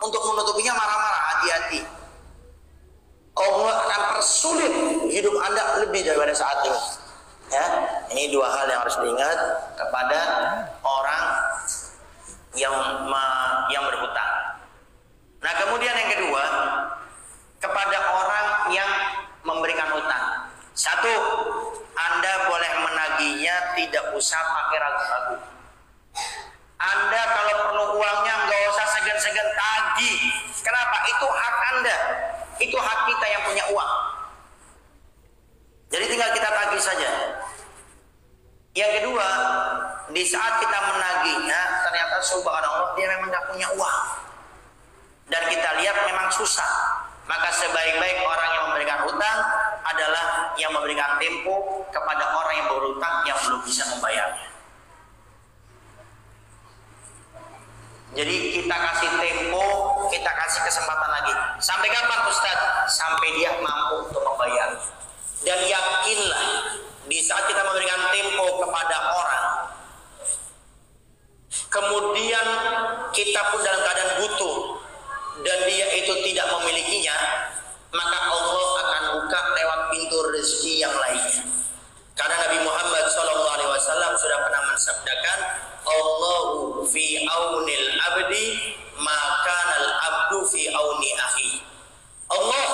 untuk menutupinya marah-marah, hati-hati. Allah akan persulit hidup Anda lebih daripada saat ini. Ya, ini dua hal yang harus diingat kepada orang yang berhutang. Nah, kemudian yang kedua, kepada orang yang memberikan hutang. Satu, Anda boleh menagihnya, tidak usah pakai ragu-ragu. Anda kalau perlu uangnya nggak usah segan-segan tagih. Kenapa? Itu hak Anda. Itu hak kita yang punya uang. Jadi tinggal kita tagih saja. Yang kedua, di saat kita menagihnya, ternyata subhanallah dia memang nggak punya uang. Dan kita lihat memang susah. Maka sebaik-baik orang yang memberikan hutang adalah yang memberikan tempo kepada orang yang berhutang yang belum bisa membayarnya. Jadi kita kasih tempo, kita kasih kesempatan lagi. Sampai kapan Ustaz? Sampai dia mampu untuk membayarnya. Dan yakinlah, di saat kita memberikan tempo kepada orang, kemudian kita pun dalam keadaan butuh, dan dia itu tidak memilikinya, maka Allah akan buka lewat pintu rezeki yang lainnya. Karena Nabi Muhammad SAW sudah pernah mensabdakan, Allahu fi aunil abdi maka al abdu fi auni akhi. Allah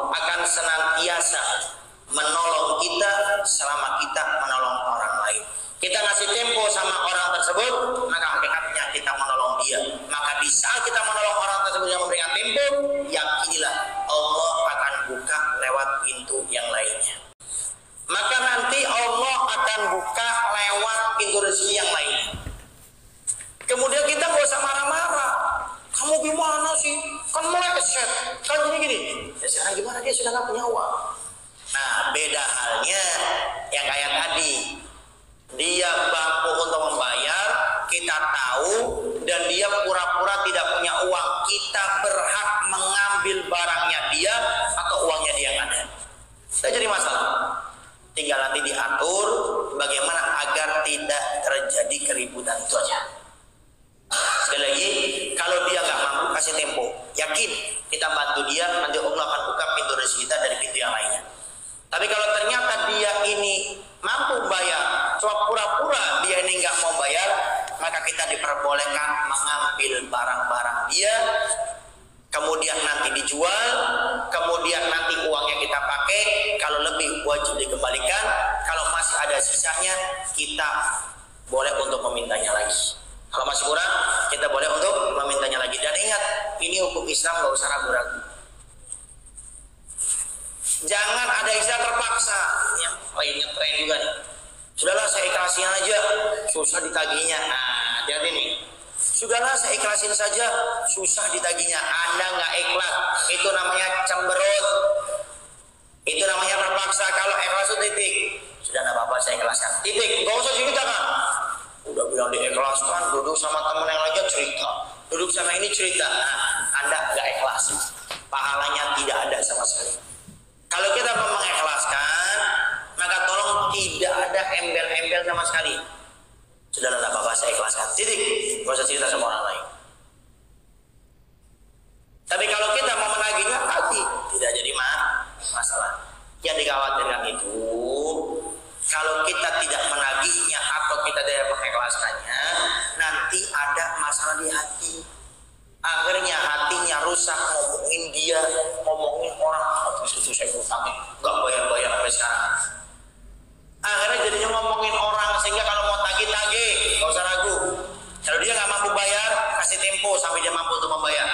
akan senantiasa menolong kita selama kita menolong orang lain. Kita ngasih tempo sama orang tersebut, maka hakikatnya kita menolong dia. Maka di saat kita menolong orang tersebut yang memberikan tempo, yakinilah Allah akan buka lewat pintu yang lainnya. Maka nanti Allah akan buka lewat pintu rezeki yang lainnya. Kemudian kita gak usah marah-marah. Kamu gimana sih? Kan meleset. Kan gini-gini. Ya sekarang gimana? Dia sudah gak punya uang. Nah, beda halnya yang kayak tadi. Dia mampu untuk membayar, kita tahu, dan dia pura-pura tidak punya uang. Kita berhak mengambil barangnya dia atau uangnya dia yang ada. Tidak jadi masalah. Tinggal nanti diatur bagaimana agar tidak terjadi keributan, itu aja. Sekali lagi, kalau dia nggak mampu, kasih tempo. Yakin kita bantu dia, nanti Allah akan buka pintu rezeki kita dari pintu yang lainnya. Tapi kalau ternyata dia ini mampu bayar, cuma pura-pura dia ini nggak mau bayar, maka kita diperbolehkan mengambil barang-barang dia, kemudian nanti dijual, kemudian nanti uangnya kita pakai, kalau lebih wajib dikembalikan, kalau masih ada sisanya kita boleh untuk memintanya lagi. Kalau masih kurang, kita boleh untuk memintanya lagi. Dan ingat, ini hukum Islam, nggak usah ragu-ragu. Jangan ada istilah terpaksa. Yang lainnya tren juga nih. Sudahlah saya ikhlasin aja, susah ditagihnya. Nah, jadi nih. Sudahlah saya ikhlasin saja, susah ditagihnya. Anda nggak ikhlas, itu namanya cemberut. Itu namanya terpaksa. Kalau ikhlas itu titik. Sudah nggak apa-apa saya ikhlaskan. Titik. Nggak usah cerita kan. Udah bilang diikhlaskan, duduk sama temen yang lainnya cerita, duduk sama ini cerita. Nah, Anda nggak ikhlas, pahalanya tidak ada sama sekali. Kalau kita mau mengikhlaskan, maka tolong tidak ada embel-embel sama sekali. Sudahlah, nggak apa-apa saya ikhlaskan, titik. Nggak usah cerita sama orang lain. Tapi kalau kita mau menagihnya, tidak jadi masalah. Yang dikhawatirkan itu, kalau kita tidak menagihnya atau kita tidak mengikhlaskannya, nanti ada masalah di hati. Akhirnya hatinya rusak, ngomongin dia, ngomongin orang, itu saya utangnya, nggak bayar-bayar sampai sekarang. Akhirnya jadinya ngomongin orang, sehingga kalau mau tagih-tagih, nggak usah ragu. Kalau dia nggak mampu bayar, kasih tempo sampai dia mampu untuk membayar.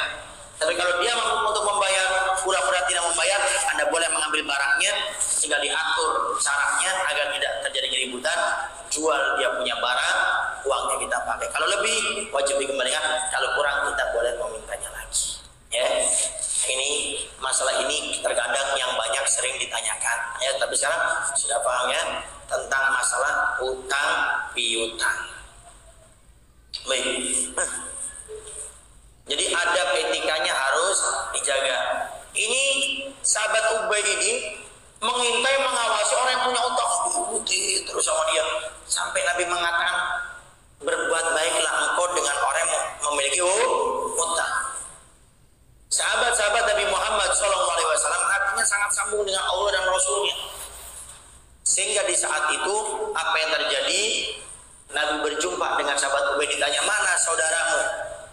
Tapi kalau dia mampu untuk membayar, pura-pura tidak membayar, Anda boleh mengambil barangnya, tinggal diatur syaratnya agar tidak terjadi keributan. Jual dia punya barang, uangnya kita pakai. Kalau lebih, wajib dikembalikan. Kalau kurang, kita boleh memintanya lagi. Ya, ini masalah ini terkadang yang banyak sering ditanyakan. Ya, tapi sekarang sudah paham ya tentang masalah utang piutang. Baik. Jadi adab etikanya harus dijaga. Ini sahabat Ubay ini mengintai, mengawasi orang yang punya utang, diikuti terus sama dia. Sampai Nabi mengatakan, berbuat baiklah engkau dengan orang yang memiliki utang. sangat sambung dengan Allah dan Rasulnya. Sehingga di saat itu apa yang terjadi? Nabi berjumpa dengan sahabat Ubay, ditanya, mana saudaramu?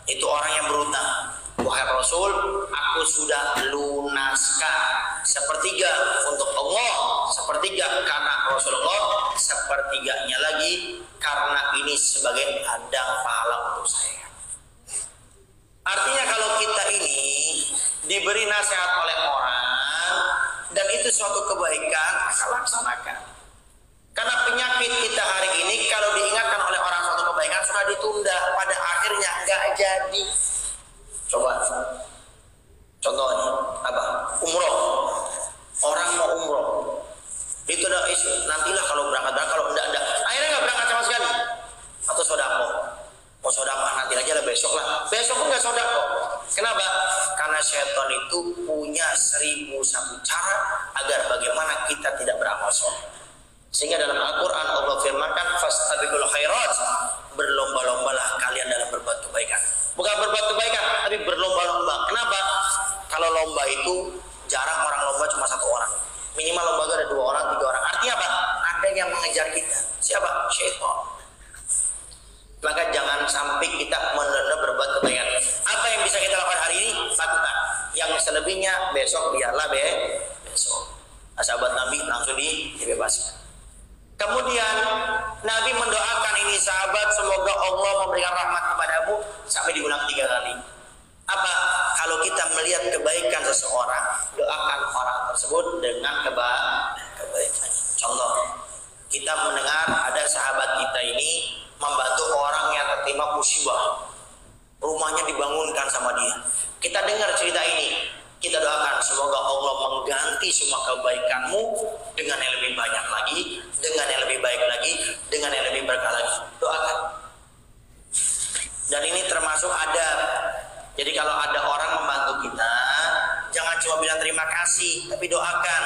Itu orang yang berutang. Wahai Rasul, aku sudah lunaskan sepertiga untuk Allah, sepertiga karena Rasulullah, sepertiganya lagi karena ini sebagai ladang pahala untuk saya. Artinya kalau kita ini diberi nasihat oleh orang dan itu suatu kebaikan, maka laksanakan. Karena penyakit kita hari ini kalau diingatkan oleh orang suatu kebaikan sudah ditunda, pada akhirnya nggak jadi. Coba contohnya apa? Umroh. Orang mau umroh itu udah isu, nantilah kalau berangkat, kalau enggak akhirnya nggak berangkat sama sekali. Atau sodako, mau sodako nanti aja lah, besok pun nggak sodako. Kenapa? Karena syaitan itu punya 1001 cara agar bagaimana kita tidak beramal soleh. Sehingga dalam Al-Quran Allah firmankan, fastabiqul khairat, berlomba-lombalah kalian dalam berbuat kebaikan. Bukan berbuat kebaikan, tapi berlomba-lomba. Kenapa? Kalau lomba itu jarang orang lomba cuma 1 orang. Minimal lomba ada 2 orang, 3 orang. Artinya apa? Ada yang mengejar kita. Siapa? Syaitan. Maka jangan sampai kita menunda berbuat kebaikan. Apa yang bisa kita lakukan hari ini, lakukan. Yang selebihnya besok biarlah besok. Sahabat Nabi langsung dibebaskan. Kemudian Nabi mendoakan ini sahabat, semoga Allah memberikan rahmat kepadamu sampai diulang 3 kali. Apa? Kalau kita melihat kebaikan seseorang, doakan orang tersebut dengan kebaikan. Contoh, kita mendengar ada sahabat kita ini membantu orang yang tertimpa musibah, rumahnya dibangunkan sama dia. Kita dengar cerita ini, kita doakan semoga Allah mengganti semua kebaikanmu dengan yang lebih banyak lagi, dengan yang lebih baik lagi, dengan yang lebih berkah lagi. Doakan. Dan ini termasuk adab. Jadi kalau ada orang membantu kita, jangan cuma bilang terima kasih, tapi doakan.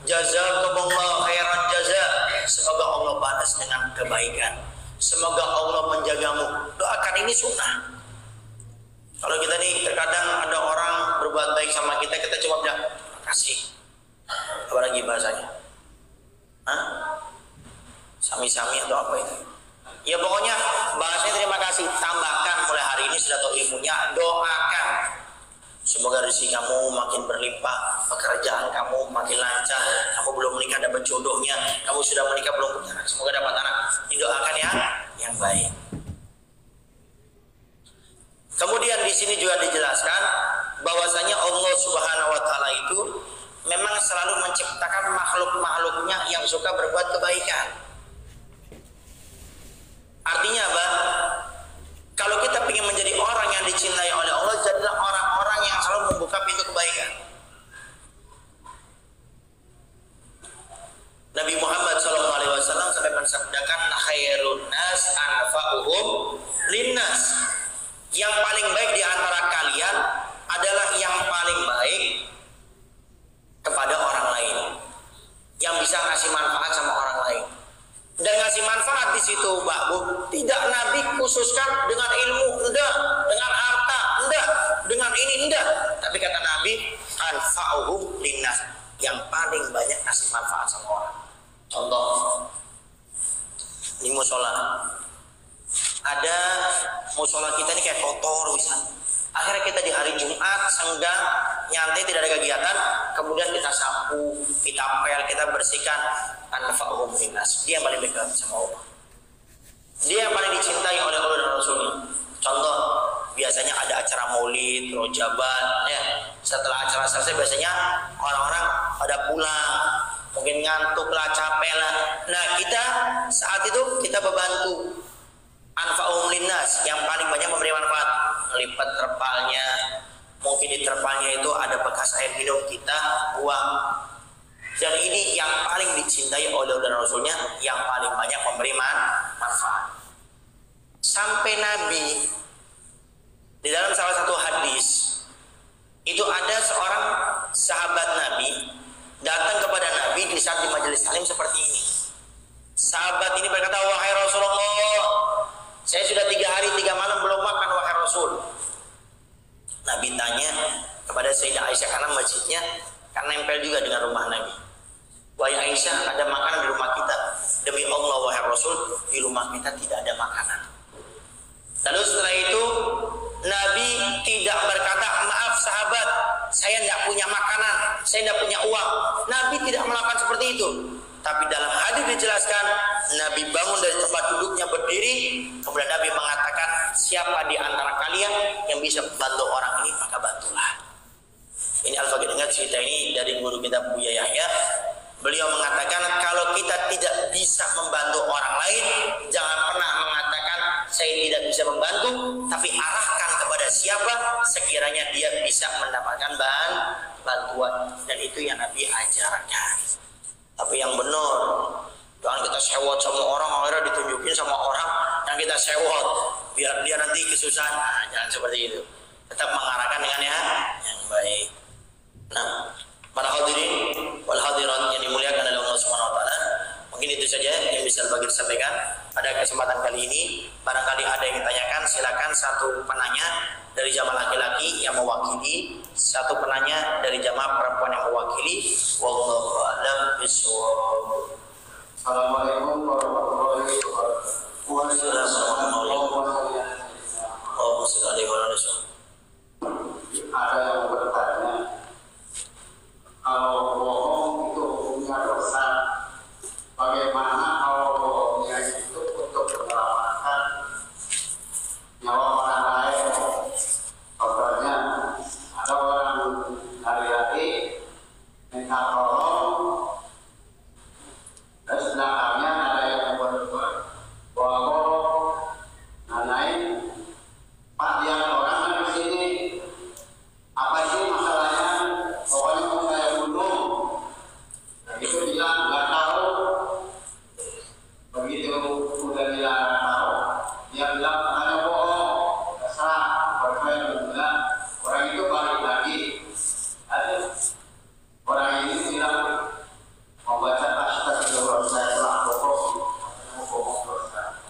Jazakumullah khairan jaza. Semoga Allah balas dengan kebaikan. Semoga Allah menjagamu. Doakan, ini sunnah. Kalau kita nih terkadang ada orang berbuat baik sama kita, kita cuma bilang terima kasih. Apa lagi bahasanya? Hah? Sami-sami atau apa itu? Ya pokoknya bahasanya terima kasih. Tambahkan mulai hari ini sudah tahu ilmunya, doakan. Semoga rezeki kamu makin berlimpah, pekerjaan kamu makin lancar, kamu belum menikah dapat jodohnya, kamu sudah menikah belum punya anak, semoga dapat anak. Didoakan ya, yang baik. Kemudian di sini juga dijelaskan bahwasanya Allah Subhanahu wa taala itu memang selalu menciptakan makhluk-makhluknya yang suka berbuat kebaikan. Artinya apa? Kalau kita ingin menjadi orang yang dicintai oleh Allah, jadilah orang-orang yang selalu membuka pintu kebaikan. Nabi Muhammad SAW sampai mensabdakan, khairun nas anfa'uhum linnas. Yang paling baik di antara kalian adalah yang paling baik kepada orang lain, yang bisa ngasih manfaat sama orang lain. Dan ngasih manfaat di situ, Mbak Bu, tidak Nabi khususkan dengan ilmu, enggak, dengan harta, enggak, dengan ini, enggak. Tapi kata Nabi, anfa'uhum linnas, yang paling banyak ngasih manfaat sama orang. Contoh, di musola. Ada musola kita ini kayak kotor misalnya. Akhirnya kita di hari Jumat senggang, nyantai, tidak ada kegiatan, kemudian kita sapu, kita pel, kita bersihkan. Anfa'uhum linnas, dia yang paling dekat sama Allah. Dia yang paling dicintai oleh Allah dan Rasulnya. Contoh, biasanya ada acara maulid, rojaban, ya. Setelah acara selesai biasanya orang-orang pada pulang, mungkin ngantuk lah, capek lah. Nah kita saat itu kita membantu. Anfa'uhum linnas, yang paling banyak memberi manfaat, melipat terpalnya, mungkin di terpalnya itu ada bekas air minum, kita buang. Dan ini yang paling dicintai oleh Allah dan Rasulnya, yang paling banyak memberi manfaat. Sampai Nabi di dalam salah satu hadis itu ada seorang sahabat Nabi datang kepada Nabi di saat di majelis taklim seperti ini. Sahabat ini berkata, wahai Rasulullah, saya sudah 3 hari 3 malam belum makan, wahai Rasul. Nabi tanya kepada Sayyidah Aisyah, karena masjidnya kan nempel juga dengan rumah Nabi. Wahai Aisyah, ada makanan di rumah kita. Demi Allah wahai Rasul, di rumah kita tidak ada makanan. Lalu setelah itu Nabi tidak berkata, maaf sahabat, saya tidak punya makanan, saya tidak punya uang. Nabi tidak melakukan seperti itu. Tapi dalam hadis dijelaskan, Nabi bangun dari tempat duduknya berdiri, kemudian Nabi mengatakan, siapa di antara kalian yang bisa membantu orang ini, maka bantulah. Ini Al-Faqih dengar cerita ini dari guru kita Buya Yahya. Beliau mengatakan, kalau kita tidak bisa membantu orang lain, jangan pernah mengatakan saya tidak bisa membantu, tapi arahkan kepada siapa sekiranya dia bisa mendapatkan bantuan. Dan itu yang Nabi ajarkan. Tapi yang benar, jangan kita sewot sama orang, akhirnya ditunjukin sama orang yang kita sewot biar dia nanti kesusahan. Nah, jangan seperti itu. Tetap mengarahkan dengan yang baik. Nah, para hadirin wal hadirat yang dimuliakan oleh Allah Subhanahu wa taala, mungkin itu saja yang bisa bagi disampaikan pada kesempatan kali ini. Barangkali ada yang ditanyakan, silakan. Satu penanya dari jamaah laki-laki yang mewakili, satu penanya dari jamaah perempuan yang mewakili. Wallahu a'lam bishawab. Assalamualaikum warahmatullahi wabarakatuh. Ada yang bertanya, kalau bohong itu hukumnya dosa, bagaimana kalau bohongnya itu untuk menyelamatkan nyawa orang lain? Contohnya, ada orang hari-hari minta tolong, dan sedangkannya ada yang berbuat bohong, nanyain, Pak, dia orang di sini, apa sih masalahnya? Pokoknya mau saya bunuh. Nah, itu bilang nggak tahu. Begitu udah bilang nggak tahu, dia bilang katanya bohong. Dasar, kalau saya bilang orang itu balik lagi. Ada orang ini bilang membaca astagfirullah, saya telah bohong. Mau bohong dosa.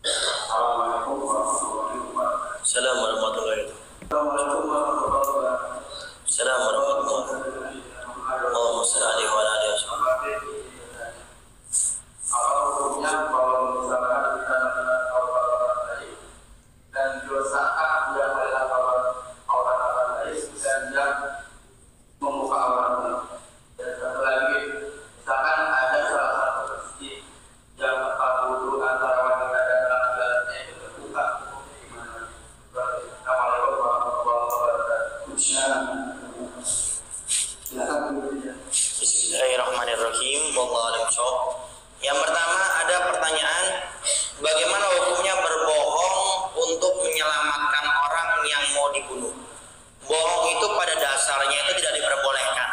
Assalamualaikum warahmatullahi wabarakatuh. Assalamualaikum warahmatullahi wabarakatuh. Assalamualaikum warahmatullahi wabarakatuh. Assalamualaikum warahmatullahi wabarakatuh. Allahumma shalli alaihi wa ala alihi wasallam. Apa hukumnya kalau misalkan kita melakukan aurat tadi dan dosakan yang melakukan aurat tadi bisa dia membuka auratnya. Dan satu lagi, misalkan ada salah satu masjid yang tempat wudhu antara wanita dan laki-laki itu terbuka, gimana? Assalamualaikum warahmatullahi wabarakatuh. Bismillahirrahmanirrahim. Wallahu a'lam bishawab. Yang pertama ada pertanyaan, bagaimana hukumnya berbohong untuk menyelamatkan orang yang mau dibunuh? Bohong itu pada dasarnya itu tidak diperbolehkan.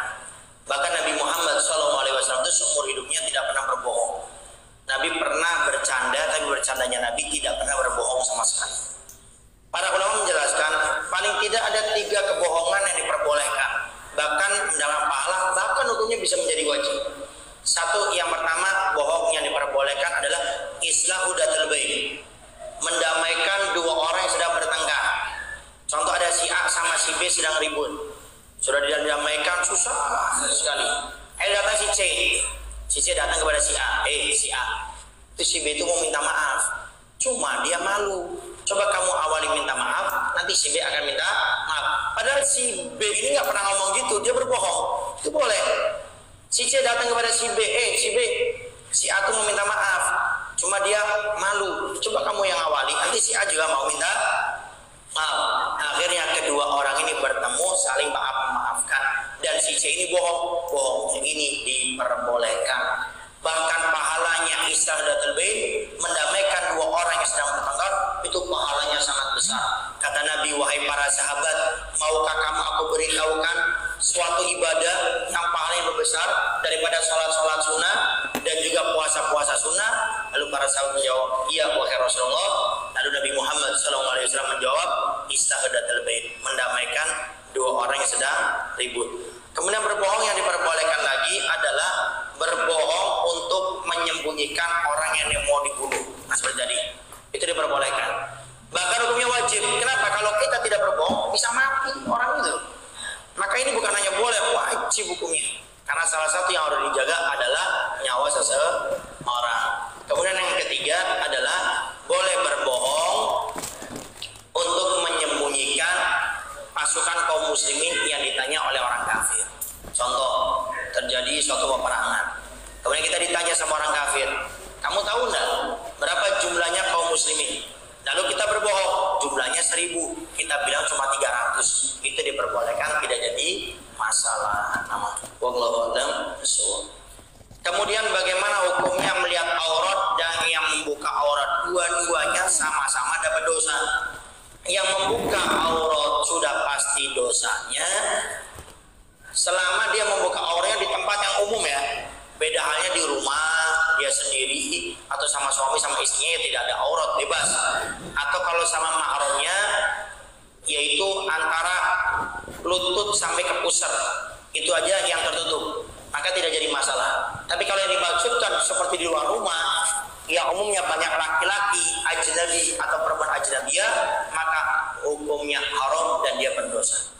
Bahkan Nabi Muhammad SAW itu seumur hidupnya tidak pernah berbohong. Nabi pernah bercanda, tapi bercandanya Nabi tidak pernah berbohong sama sekali. Para ulama menjelaskan paling tidak ada 3 kebohongan yang diperbolehkan. Bahkan dalam pahala, bahkan hukumnya bisa menjadi wajib. Satu, yang pertama, bohong yang diperbolehkan adalah islahu datul bain, mendamaikan 2 orang yang sedang bertengkar. Contoh, ada si A sama si B sedang ribut, sudah didamaikan, susah sekali. Datang si C. Si C datang kepada si A, si A, itu si B itu mau minta maaf, cuma dia malu. Coba kamu awali minta maaf, nanti si B akan minta maaf. Padahal si B ini nggak pernah ngomong gitu, dia berbohong. Itu boleh. Si C datang kepada si B, si A tuh mau minta maaf, cuma dia malu. Coba kamu yang awali, nanti si A juga mau minta maaf. Akhirnya kedua orang ini bertemu, saling maafkan. Dan si C ini bohong. Yang ini diperbolehkan. Bahkan pahalanya islahdatul bain, mendamaikan 2 orang yang sedang bertengkar, itu pahalanya sangat besar. Kata Nabi, wahai para sahabat, maukah kamu aku beritahukan suatu ibadah yang pahalanya lebih besar daripada sholat sunnah dan juga puasa sunnah? Lalu para sahabat menjawab, iya wahai Rasulullah. Lalu Nabi Muhammad SAW menjawab, islahdatul bain, mendamaikan 2 orang yang sedang ribut. Kemudian berbohong yang diperbolehkan lagi adalah berbohong untuk menyembunyikan orang yang mau dibunuh. Nah, seperti tadi, itu diperbolehkan. Bahkan hukumnya wajib. Kenapa? Kalau kita tidak berbohong, bisa mati orang itu. Maka ini bukan hanya boleh, wajib wajib hukumnya. Karena salah satu yang harus dijaga adalah nyawa seseorang. Kemudian yang ketiga adalah boleh berbohong untuk menyembunyikan pasukan kaum muslimin yang ditanya oleh orang kafir. Contoh, terjadi suatu peperangan. Kemudian kita ditanya sama orang kafir, kamu tahu enggak berapa jumlahnya kaum muslimin? Lalu kita berbohong, jumlahnya 1000. Kita bilang cuma 300. Itu diperbolehkan, tidak jadi masalah. Wallahu a'lam bishawab. Kemudian bagaimana hukumnya melihat aurat dan yang membuka aurat? Dua-duanya sama-sama dapat dosa. Yang membuka aurat sudah pasti dosanya selama dia membuka auratnya di tempat yang umum ya. Beda halnya di rumah dia sendiri atau sama suami sama istrinya tidak ada aurat, bebas. Atau kalau sama mahramnya yaitu antara lutut sampai ke pusar, itu aja yang tertutup, maka tidak jadi masalah. Tapi kalau yang dimaksudkan seperti di luar rumah yang umumnya banyak laki-laki ajnabi atau perempuan ajnabiyah, maka hukumnya haram dan dia berdosa.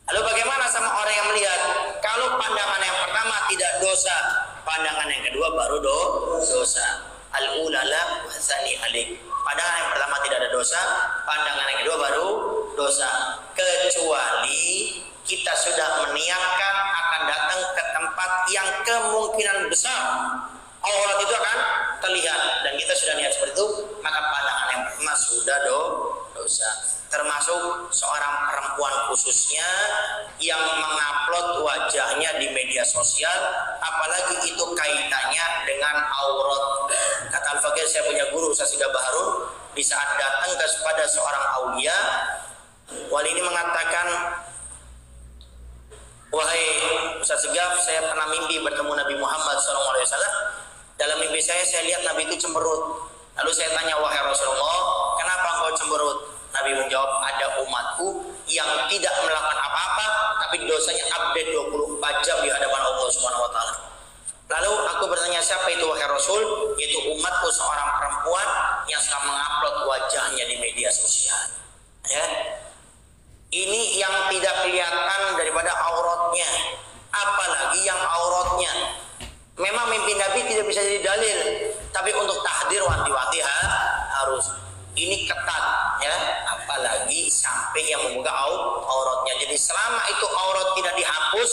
Lalu bagaimana sama orang yang melihat? Kalau pandangan yang pertama tidak dosa, pandangan yang kedua baru dosa. Al-ulala wa tsani alik. Pandangan yang pertama tidak ada dosa, pandangan yang kedua baru dosa. Kecuali kita sudah meniatkan akan datang ke tempat yang kemungkinan besar aurat itu akan terlihat dan kita sudah niat seperti itu, maka pandangan yang pertama sudah dosa. Termasuk seorang perempuan khususnya yang mengupload wajahnya di media sosial, apalagi itu kaitannya dengan aurat. Kata Al-Fakir, saya punya guru Ustaz Sigab Baharun, di saat datang kepada seorang aulia, wali ini mengatakan, wahai Ustaz Sigab, saya pernah mimpi bertemu Nabi Muhammad SAW. Dalam mimpi saya lihat Nabi itu cemberut. Lalu saya tanya, wahai Rasulullah, kenapa engkau cemberut? Nabi menjawab, ada umatku yang tidak melakukan apa-apa tapi dosanya update 24 jam di hadapan Allah Subhanahu wa taala. Lalu aku bertanya, siapa itu wahai Rasul? Yaitu umatku seorang perempuan yang suka mengupload wajahnya di media sosial. Ya. Ini yang tidak kelihatan daripada auratnya, apalagi yang auratnya. Memang mimpi Nabi tidak bisa jadi dalil, tapi untuk tahdir wanti-wanti harus. Ini ketat ya, apalagi sampai yang membuka auratnya. Jadi selama itu aurat tidak dihapus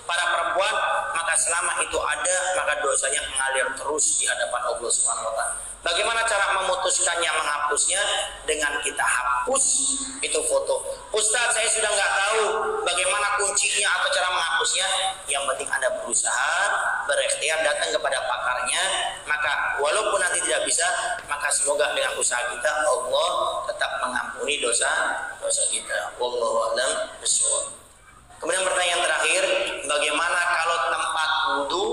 para perempuan, maka selama itu ada, maka dosanya mengalir terus di hadapan Allah Subhanahu wa taala. Bagaimana cara memutuskannya, menghapusnya? Dengan kita hapus itu foto. Ustaz, saya sudah nggak tahu bagaimana kuncinya atau cara menghapusnya. Yang penting Anda berusaha, berikhtiar, datang kepada pakarnya. Maka walaupun nanti tidak bisa, maka semoga dengan usaha kita Allah tetap mengampuni dosa kita. Wallahu a'lam bishawab. Kemudian pertanyaan terakhir, bagaimana kalau tempat wudhu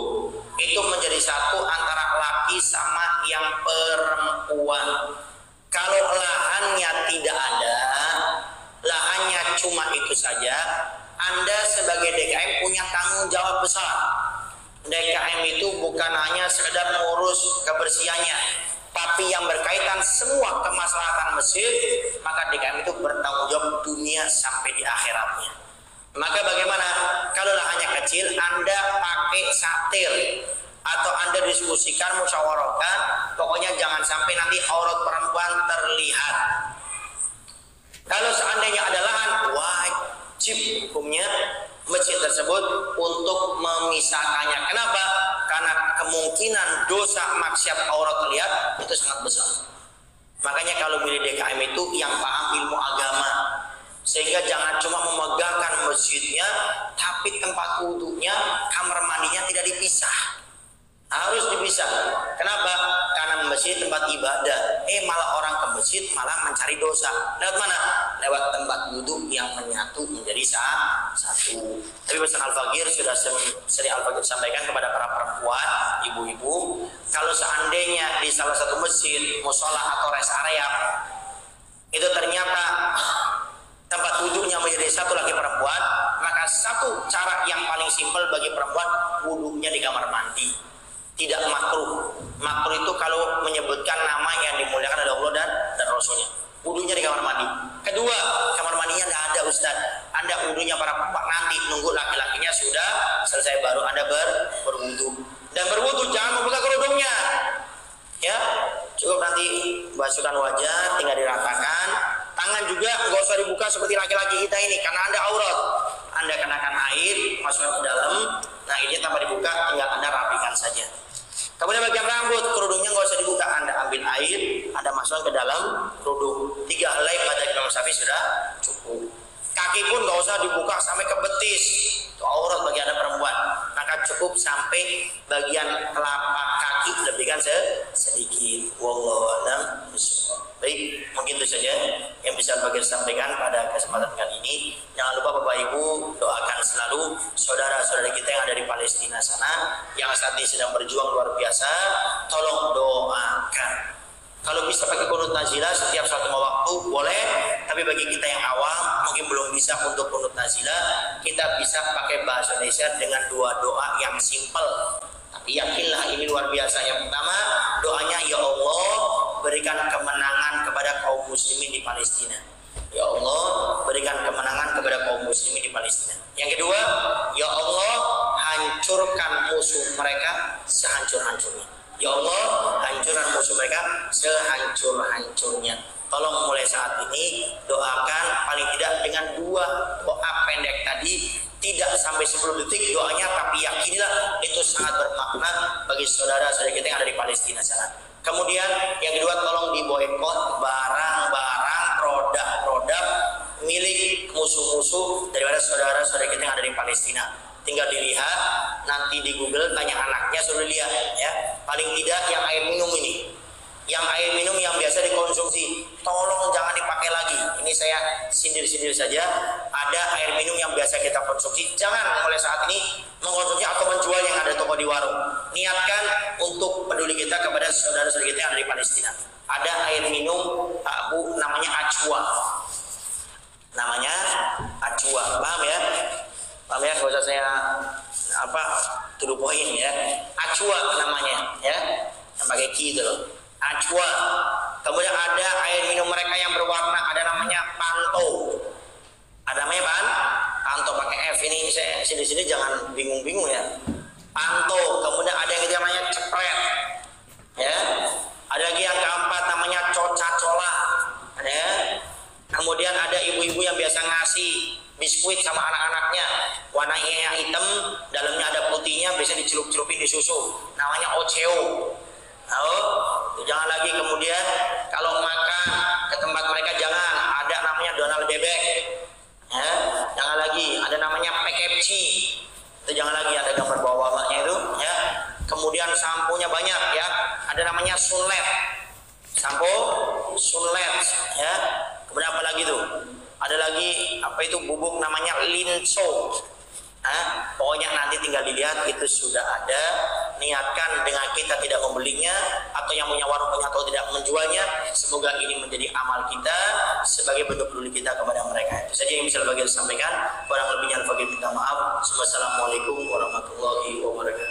itu menjadi satu antara laki sama yang perempuan? Kalau lahannya tidak ada, lahannya cuma itu saja, Anda sebagai DKM punya tanggung jawab besar. DKM itu bukan hanya sekedar mengurus kebersihannya, tapi yang berkaitan semua kemaslahatan masjid, maka DKM itu bertanggung jawab dunia sampai di akhiratnya. Maka bagaimana kalau lahannya kecil, Anda pakai satir atau Anda diskusikan, musyawarahkan, pokoknya jangan sampai nanti aurat perempuan terlihat. Kalau seandainya ada lahan, wajib hukumnya masjid tersebut untuk memisahkannya. Kenapa? Karena kemungkinan dosa maksiat aurat terlihat itu sangat besar. Makanya kalau milih DKM itu yang paham ilmu agama, sehingga jangan cuma memegangkan masjidnya, tapi tempat wudhunya, kamar mandinya tidak dipisah. Harus dipisah. Kenapa? Karena masjid tempat ibadah. Malah orang ke masjid malah mencari dosa. Lewat mana? Lewat tempat wudhu yang menyatu menjadi satu. Tapi Ustaz Al-Fakir sudah sering Al-Fakir sampaikan kepada para perempuan, ibu-ibu, kalau seandainya di salah satu masjid, musola atau rest area itu ternyata tempat wudhunya menjadi satu lagi perempuan, maka satu cara yang paling simpel bagi perempuan, wudhunya di kamar mandi. Tidak makruh. Makruh itu kalau menyebutkan nama yang dimuliakan oleh Allah dan Rasulnya. wudunya di kamar mandi. Kedua, kamar mandinya tidak ada Ustaz. Anda wudunya para bapak, nanti nunggu laki-lakinya sudah selesai baru Anda berwudu. Dan berwudu jangan membuka kerudungnya. Ya, cukup nanti basuhkan wajah, tinggal diratakan. Tangan juga nggak usah dibuka seperti laki-laki kita ini, karena Anda aurat. Anda kenakan air, masukkan ke dalam. Nah ini tanpa dibuka, tinggal Anda rapikan saja. Kemudian bagian rambut, kerudungnya nggak usah dibuka. Anda ambil air, Anda masukkan ke dalam kerudung. 3 helai pada Imam Syafi'i sudah cukup. Kaki pun nggak usah dibuka sampai ke betis. Itu aurat bagi Anda perempuan. Maka cukup sampai bagian telapak kaki, lebihkan sedikit. Wallahu a'lam bishawab. Baik, mungkin itu saja yang bisa bagi sampaikan pada kesempatan kali ini. Jangan lupa Bapak Ibu doakan selalu saudara-saudara kita yang ada di Palestina sana yang saat ini sedang berjuang luar biasa. Tolong doakan. Kalau bisa pakai kunut nazilah setiap 1 waktu boleh, tapi bagi kita yang awam mungkin belum bisa untuk kunut nazilah, kita bisa pakai bahasa Indonesia dengan 2 doa yang simple. Tapi yakinlah ini luar biasa. Yang pertama, doanya ya Allah berikan kemenangan kepada kaum muslimin di Palestina. Ya Allah berikan kemenangan kepada kaum muslimin di Palestina. Yang kedua, ya Allah hancurkan musuh mereka sehancur-hancurnya. Ya Allah hancurkan musuh mereka sehancur-hancurnya. Tolong mulai saat ini doakan paling tidak dengan 2 doa pendek tadi, tidak sampai 10 detik doanya, tapi yakinlah itu sangat bermakna bagi saudara-saudara kita yang ada di Palestina sana. Kemudian yang kedua, tolong diboikot barang-barang, produk-produk milik musuh-musuh daripada saudara-saudara kita yang ada di Palestina. Tinggal dilihat, nanti di Google tanya anaknya, suruh lihat ya. Paling tidak yang air minum ini, yang air minum yang biasa dikonsumsi, tolong jangan dipakai lagi. Ini saya sindir-sindir saja. Ada air minum yang biasa kita konsumsi, jangan mulai saat ini mengkonsumsi atau menjual yang ada toko di warung. Niatkan untuk peduli kita kepada saudara-saudara kita yang ada di Palestina. Ada air minum Bu, namanya Acwa. Namanya Acwa, paham ya? Paham ya? Gak usah saya tuduh poin ya. Acwa namanya ya, yang pakai ki itu loh. Acwa. Kemudian ada air minum mereka yang berwarna, ada namanya Panto. Ada namanya Panto pakai F. Ini saya sini-sini jangan bingung-bingung ya. Panto. Kemudian ada yang namanya Cepret. Ya. Ada lagi yang keempat namanya Coca-Cola. Ada ya. Kemudian ada ibu-ibu yang biasa ngasih biskuit sama anak-anaknya, warnanya yang hitam, dalamnya ada putihnya, biasanya dicelup-celupin di susu. Namanya Oceo. Jangan lagi. Kemudian kalau makan ke tempat mereka jangan, ada namanya Donald Bebek ya. Jangan lagi, ada namanya Pekepsi, itu jangan lagi, ada gambar bawa-bawanya itu ya. Kemudian samponya banyak ya, ada namanya Sunlet, sampo Sunlet ya. Kemudian apa lagi tuh, ada lagi apa itu bubuk namanya Linso. Pokoknya nanti tinggal dilihat, itu sudah ada. Niatkan dengan kita tidak membelinya, atau yang punya warung punya atau tidak menjualnya. Semoga ini menjadi amal kita sebagai bentuk peduli kita kepada mereka. Itu saja yang bisa bagi sampaikan. Kurang lebihnya fakir minta maaf. Wassalamualaikum warahmatullahi wabarakatuh.